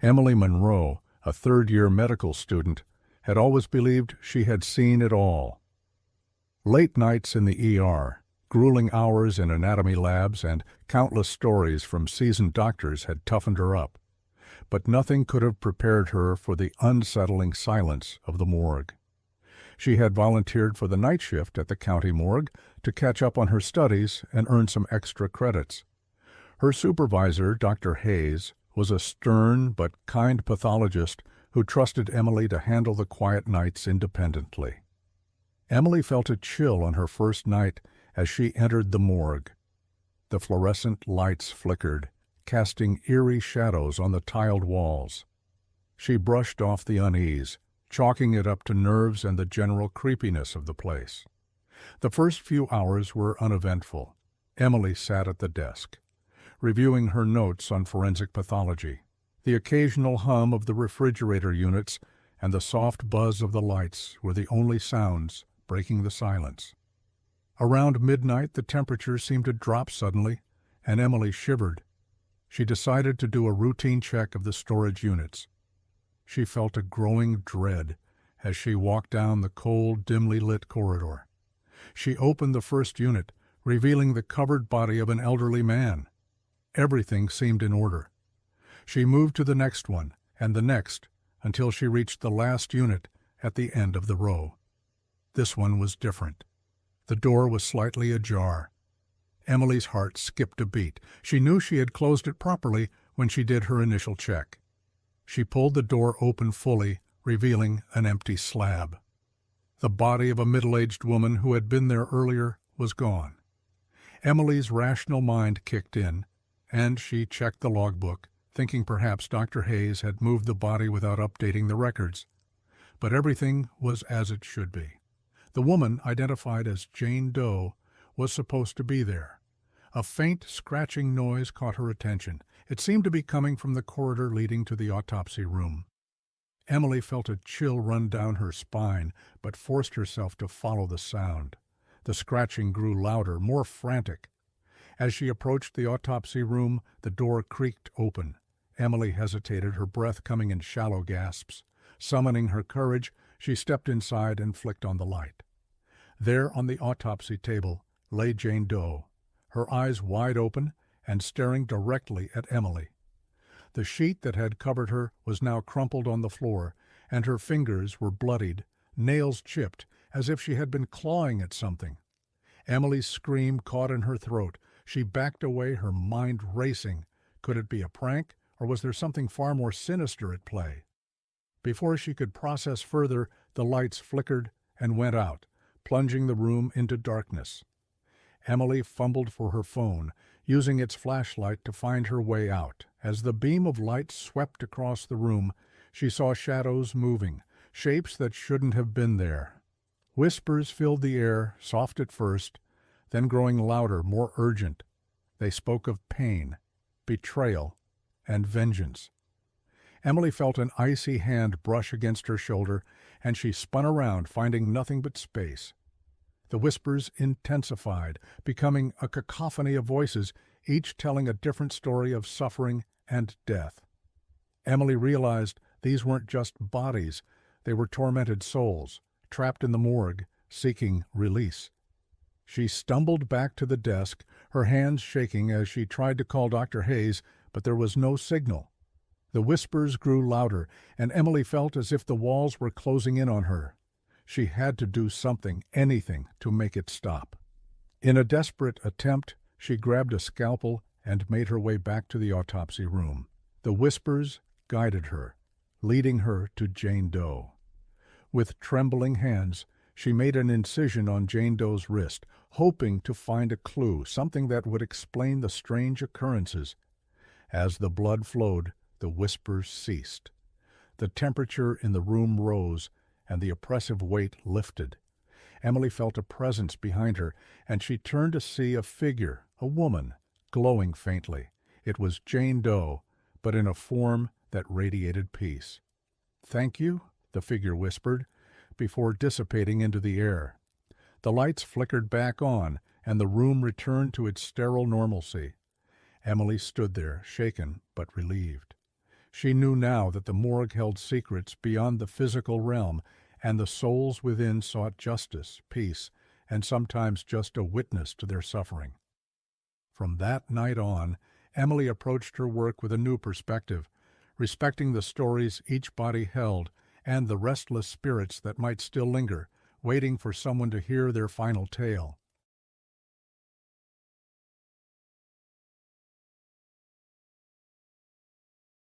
Emily Monroe, a third-year medical student, had always believed she had seen it all. Late nights in the ER, grueling hours in anatomy labs, and countless stories from seasoned doctors had toughened her up. But nothing could have prepared her for the unsettling silence of the morgue. She had volunteered for the night shift at the county morgue to catch up on her studies and earn some extra credits. Her supervisor, Dr. Hayes, was a stern but kind pathologist who trusted Emily to handle the quiet nights independently. Emily felt a chill on her first night as she entered the morgue. The fluorescent lights flickered, casting eerie shadows on the tiled walls. She brushed off the unease, chalking it up to nerves and the general creepiness of the place. The first few hours were uneventful. Emily sat at the desk, reviewing her notes on forensic pathology. The occasional hum of the refrigerator units and the soft buzz of the lights were the only sounds breaking the silence. Around midnight, the temperature seemed to drop suddenly, and Emily shivered. She decided to do a routine check of the storage units. She felt a growing dread as she walked down the cold, dimly lit corridor. She opened the first unit, revealing the covered body of an elderly man. Everything seemed in order. She moved to the next one, and the next, until she reached the last unit at the end of the row. This one was different. The door was slightly ajar. Emily's heart skipped a beat. She knew she had closed it properly when she did her initial check. She pulled the door open fully, revealing an empty slab. The body of a middle-aged woman who had been there earlier was gone. Emily's rational mind kicked in, and she checked the logbook, thinking perhaps Dr. Hayes had moved the body without updating the records. But everything was as it should be. The woman, identified as Jane Doe, was supposed to be there. A faint scratching noise caught her attention. It seemed to be coming from the corridor leading to the autopsy room. Emily felt a chill run down her spine, but forced herself to follow the sound. The scratching grew louder, more frantic. As she approached the autopsy room, the door creaked open. Emily hesitated, her breath coming in shallow gasps. Summoning her courage, she stepped inside and flicked on the light. There on the autopsy table lay Jane Doe, her eyes wide open and staring directly at Emily. The sheet that had covered her was now crumpled on the floor, and her fingers were bloodied, nails chipped, as if she had been clawing at something. Emily's scream caught in her throat. She backed away, her mind racing. Could it be a prank, or was there something far more sinister at play? Before she could process further, the lights flickered and went out, plunging the room into darkness. Emily fumbled for her phone, using its flashlight to find her way out. As the beam of light swept across the room, she saw shadows moving, shapes that shouldn't have been there. Whispers filled the air, soft at first, then growing louder, more urgent. They spoke of pain, betrayal, and vengeance. Emily felt an icy hand brush against her shoulder, and she spun around, finding nothing but space. The whispers intensified, becoming a cacophony of voices, each telling a different story of suffering and death. Emily realized these weren't just bodies, they were tormented souls, trapped in the morgue, seeking release. She stumbled back to the desk, her hands shaking as she tried to call Dr. Hayes, but there was no signal. The whispers grew louder, and Emily felt as if the walls were closing in on her. She had to do something, anything, to make it stop. In a desperate attempt, she grabbed a scalpel and made her way back to the autopsy room. The whispers guided her, leading her to Jane Doe. With trembling hands, she made an incision on Jane Doe's wrist, hoping to find a clue, something that would explain the strange occurrences. As the blood flowed, the whispers ceased. The temperature in the room rose, and the oppressive weight lifted. Emily felt a presence behind her, and she turned to see a figure, a woman, glowing faintly. It was Jane Doe, but in a form that radiated peace. "Thank you," the figure whispered, before dissipating into the air. The lights flickered back on, and the room returned to its sterile normalcy. Emily stood there, shaken but relieved. She knew now that the morgue held secrets beyond the physical realm, and the souls within sought justice, peace, and sometimes just a witness to their suffering. From that night on, Emily approached her work with a new perspective, respecting the stories each body held and the restless spirits that might still linger, waiting for someone to hear their final tale.